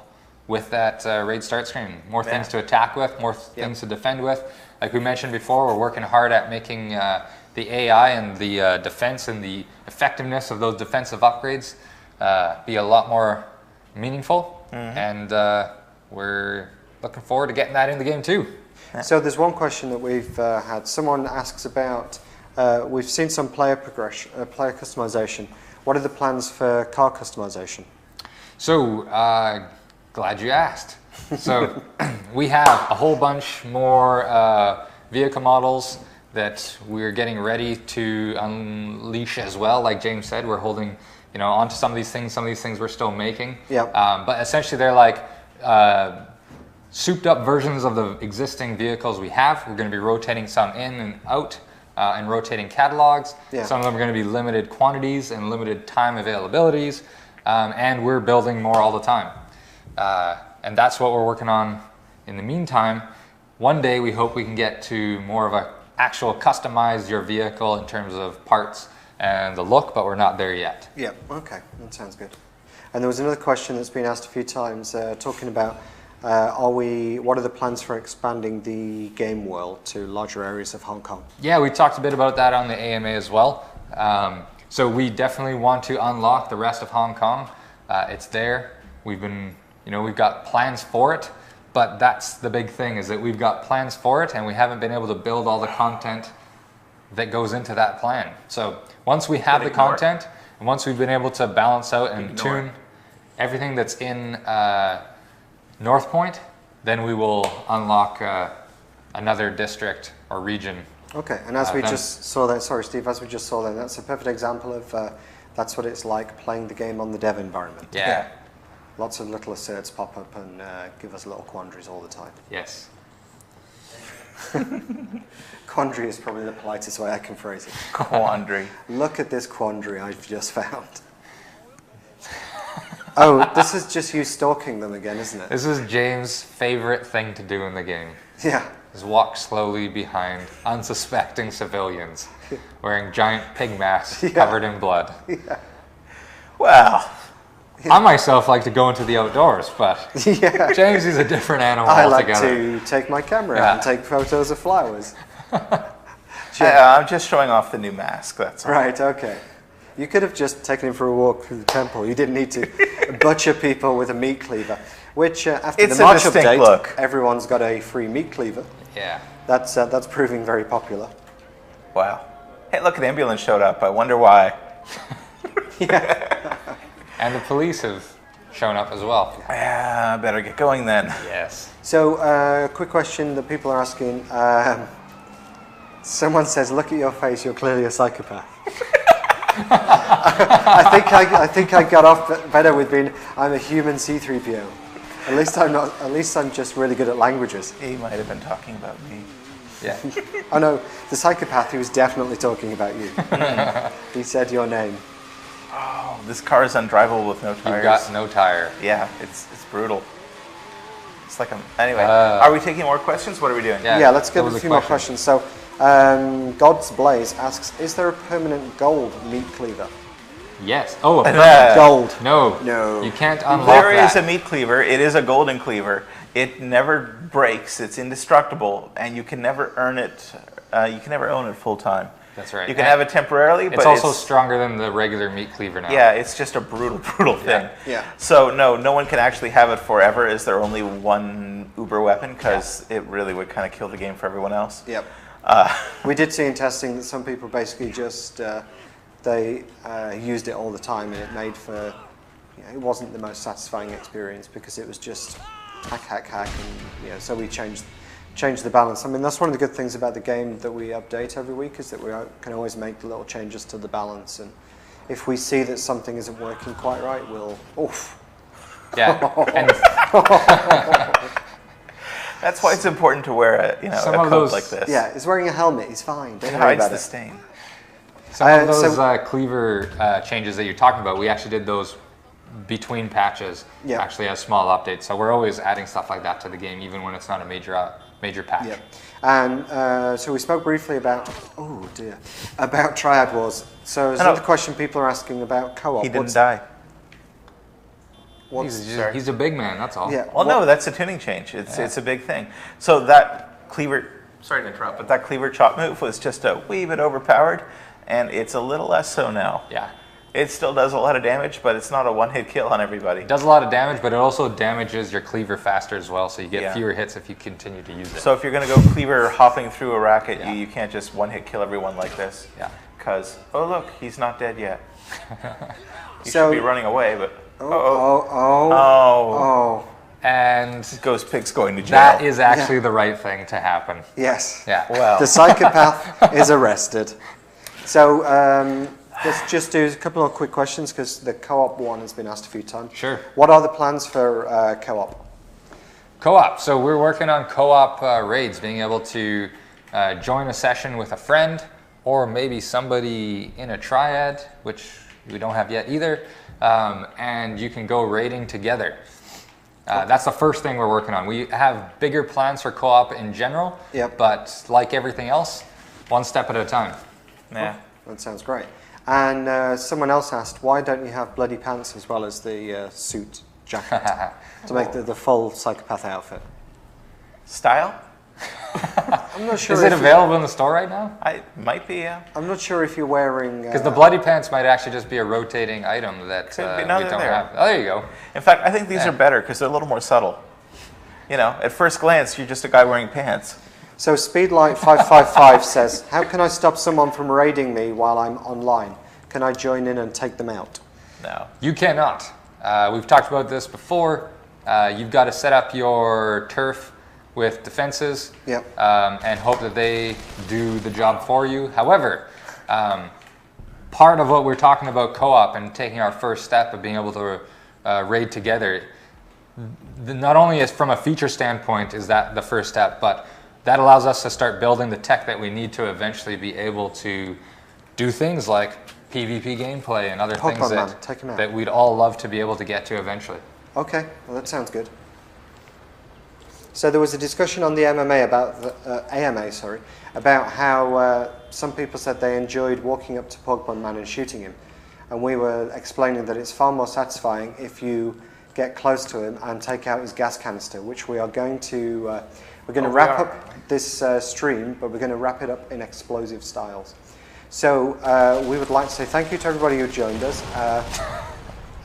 with that raid start screen. More things to attack with, more things to defend with. Like we mentioned before, we're working hard at making the AI and the defense and the effectiveness of those defensive upgrades be a lot more meaningful. And we're looking forward to getting that in the game too. So there's one question that we've had. Someone asks about, we've seen some player progression, player customization. What are the plans for car customization? So, glad you asked. So, we have a whole bunch more vehicle models that we're getting ready to unleash as well. Like James said, we're holding, onto some of these things. Some of these things we're still making. Yeah. But essentially, they're like souped up versions of the existing vehicles we have. We're going to be rotating some in and out and rotating catalogs. Yeah. Some of them are going to be limited quantities and limited time availabilities. And we're building more all the time. And that's what we're working on in the meantime. One day we hope we can get to more of a actual customize your vehicle in terms of parts and the look, but we're not there yet. Yeah, okay, that sounds good. And there was another question that's been asked a few times, talking about what are the plans for expanding the game world to larger areas of Hong Kong? Yeah, we talked a bit about that on the AMA as well. So we definitely want to unlock the rest of Hong Kong. It's there. We've got plans for it, but that's the big thing, is that we've got plans for it and we haven't been able to build all the content that goes into that plan. So once we have the content, and once we've been able to balance out and tune everything that's in North Point, then we will unlock another district or region. Okay, and as we just saw that, sorry Steve, as we just saw that, that's a perfect example of that's what it's like playing the game on the dev environment. Yeah. Lots of little asserts pop up and give us little quandaries all the time. Yes. Quandary is probably the politest way I can phrase it. Quandary. Look at this quandary I've just found. Oh, this is just you stalking them again, isn't it? This is James' favorite thing to do in the game. Yeah. Is walk slowly behind unsuspecting civilians wearing giant pig masks covered in blood. Yeah. Wow. I myself like to go into the outdoors, but James is a different animal altogether. I like to take my camera out and take photos of flowers. I'm just showing off the new mask, that's all. Right, okay. You could have just taken him for a walk through the temple. You didn't need to butcher people with a meat cleaver, which after the March update, everyone's got a free meat cleaver. Yeah. That's proving very popular. Wow. Hey, look, an ambulance showed up. I wonder why. Yeah. And the police have shown up as well. Yeah, better get going then. Yes. So, quick question that people are asking. Someone says, "Look at your face. You're clearly a psychopath." I think I got off better with being I'm a human C-3PO. At least I'm not. At least I'm just really good at languages. He might have been talking about me. Yeah. Oh no, the psychopath, he was definitely talking about you. He said your name. Oh, this car is undrivable with no tires. You've got no tire. Yeah, it's brutal. It's like anyway. Are we taking more questions? What are we doing? Yeah, let's get a few more questions. So, God's Blaze asks, is there a permanent gold meat cleaver? Yes. Oh, a permanent gold. No. You can't unlock There that. is a meat cleaver. It is a golden cleaver. It never breaks. It's indestructible, and you can never earn it. You can never own it full time. That's right. You can have it temporarily, but it's also stronger than the regular meat cleaver now. Yeah, it's just a brutal thing. Yeah. So no one can actually have it forever. Is there only one uber weapon? Because it really would kind of kill the game for everyone else. Yep. We did see in testing that some people basically just they used it all the time, and it made for it wasn't the most satisfying experience because it was just hack, and so we changed the balance. I mean, that's one of the good things about the game that we update every week, is that we can always make little changes to the balance, and if we see that something isn't working quite right, we'll, oof. Yeah, and That's why it's important to wear a Some a of coat those- like this. Yeah, he's wearing a helmet, he's fine. Don't It worry hides about the it. stain. some of those so- cleaver changes that you're talking about, we actually did those between patches, Yeah. actually as small updates. So we're always adding stuff like that to the game, even when it's not a major patch. Yeah. And so we spoke briefly about, oh dear, about Triad Wars. So there's another question people are asking about co-op. He didn't die. He's, he's a big man, that's all. Yeah. Well, no, that's a tuning change. It's a big thing. So that cleaver, sorry to interrupt, but that cleaver chop move was just a wee bit overpowered, and it's a little less so now. Yeah. It still does a lot of damage, but it's not a one-hit kill on everybody. It does a lot of damage, but it also damages your cleaver faster as well, so you get Yeah. fewer hits if you continue to use it. So if you're going to go cleaver hopping through a racket, Yeah. you can't just one-hit kill everyone like this. Yeah. Because, oh look, he's not dead yet. You So- should be running away, but Oh. And Ghost Pig's going to jail. that is actually the right thing to happen. Yes. Yeah. well. The psychopath is arrested. So let's just do a couple of quick questions because the co-op one has been asked a few times. Sure. What are the plans for co-op? Co-op. So we're working on co-op raids, being able to join a session with a friend or maybe somebody in a triad, which we don't have yet either, and you can go raiding together. That's the first thing we're working on. We have bigger plans for co-op in general, Yep. but like everything else, one step at a time. Yeah. That sounds great. And someone else asked, why don't you have bloody pants as well as the suit jacket to make the full psychopath outfit? Style? I'm not sure. Is it if available in the store right now? Might be, yeah. I'm not sure if you're wearing. Because the bloody pants might actually just be a rotating item that Could be. we No, don't they're there. have. Oh, there you go. In fact, I think these are better because they're a little more subtle. You know, at first glance, you're just a guy wearing pants. So Speedlight555 says, how can I stop someone from raiding me while I'm online? Can I join in and take them out? No. You cannot. We've talked about this before. You've got to set up your turf with defenses Yep. and hope that they do the job for you. However, part of what we're talking about co-op and taking our first step of being able to raid together, not only is from a feature standpoint is that the first step, but that allows us to start building the tech that we need to eventually be able to do things like PvP gameplay and other things Man, take him out. that we'd all love to be able to get to eventually. Okay, well that sounds good. So there was a discussion on the MMA about the AMA, sorry, about how some people said they enjoyed walking up to Pokemon Man and shooting him, and we were explaining that it's far more satisfying if you get close to him and take out his gas canister, which we are going to. We're going to wrap up this stream, but we're going to wrap it up in explosive styles. So we would like to say thank you to everybody who joined us.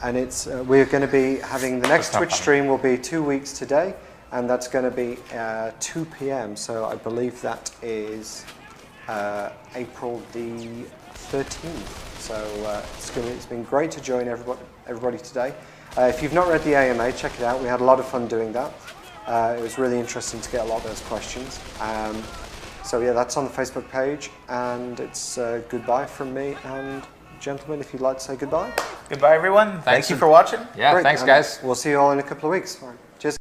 And it's we're going to be having the next Twitch stream will be 2 weeks today, and that's going to be 2 p.m. So I believe that is April the 13th. So it's been great to join everybody today. If you've not read the AMA, check it out. We had a lot of fun doing that. It was really interesting to get a lot of those questions. So yeah, that's on the Facebook page, and it's goodbye from me. And gentlemen, if you'd like to say goodbye. Goodbye, everyone. Thank you for watching. Yeah, Great, thanks and guys. We'll see you all in a couple of weeks. All right. Cheers.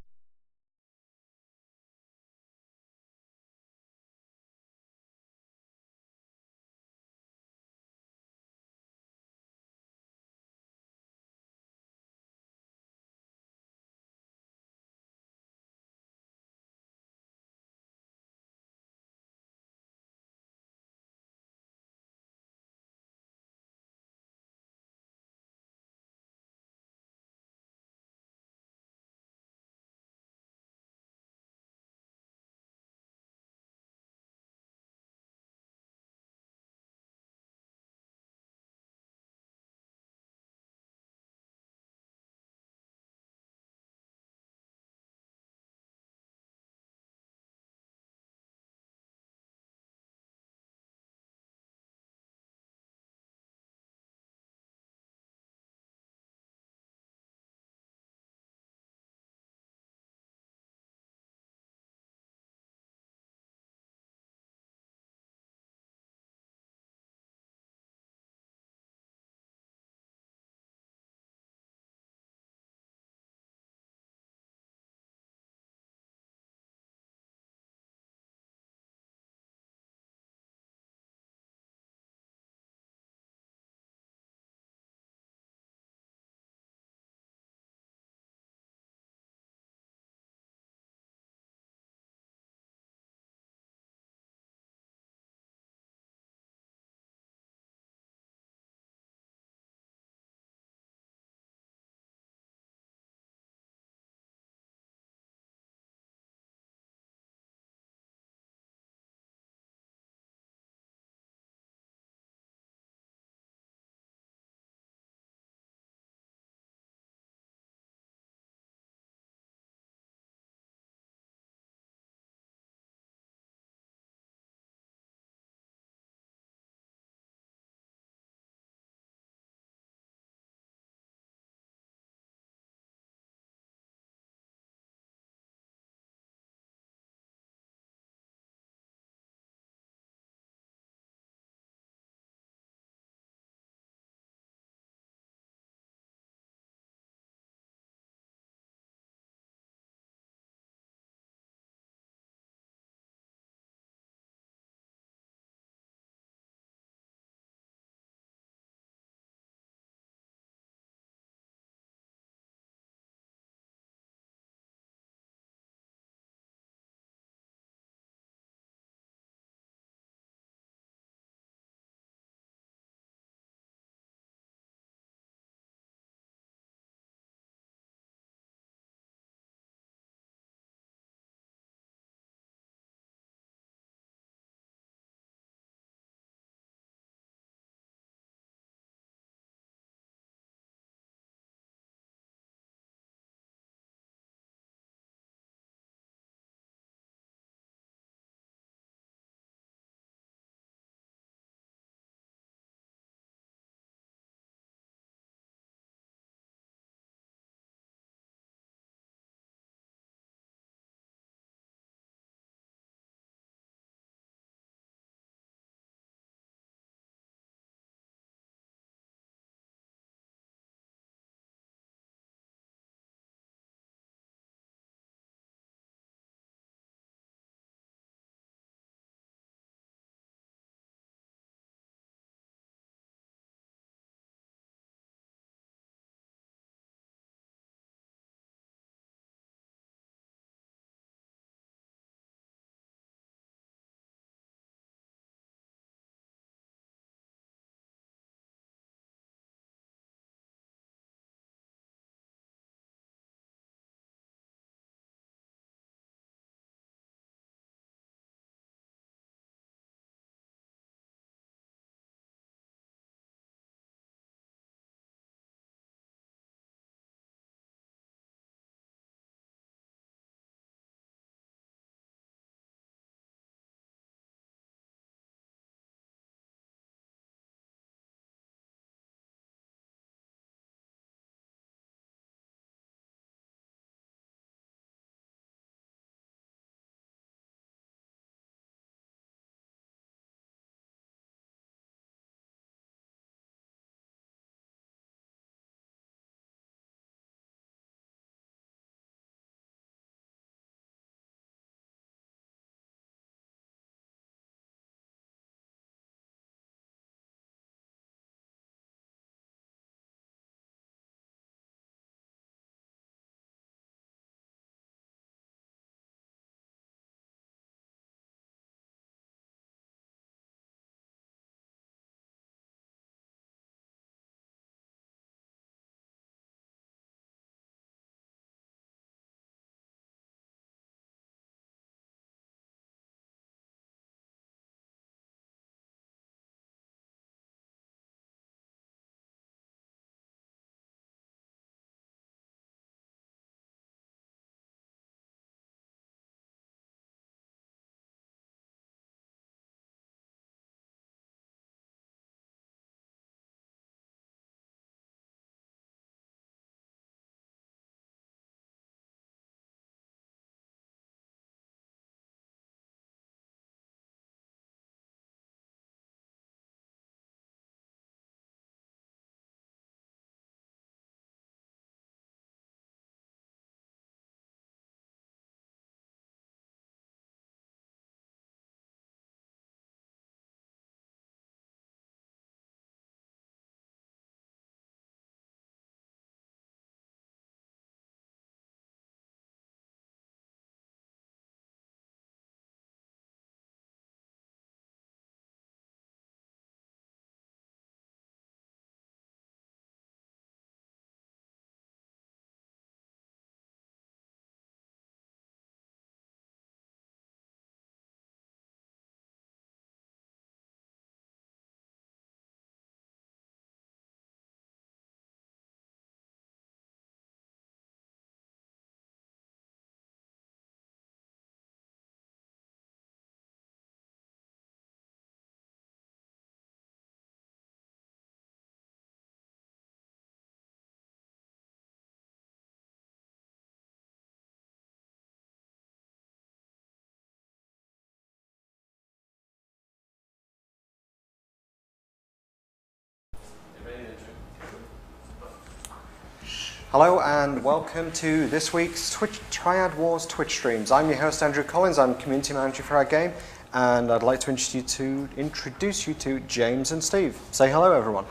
Hello and welcome to this week's Triad Wars Twitch streams. I'm your host Andrew Collins, I'm Community Manager for our game, and I'd like to introduce you to James and Steve. Say hello everyone.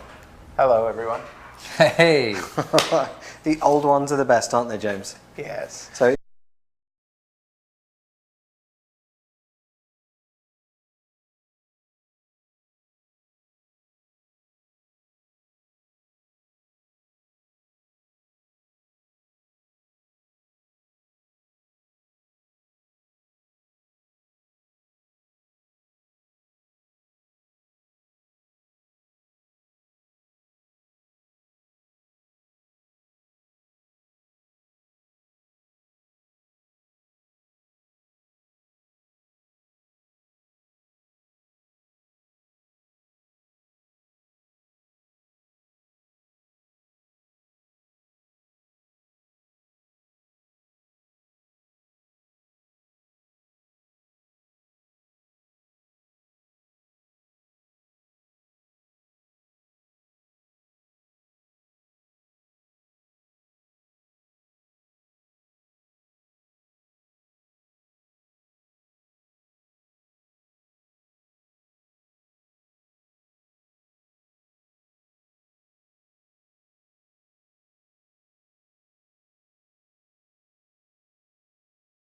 Hello, everyone. Hey! The old ones are the best, aren't they, James? Yes. So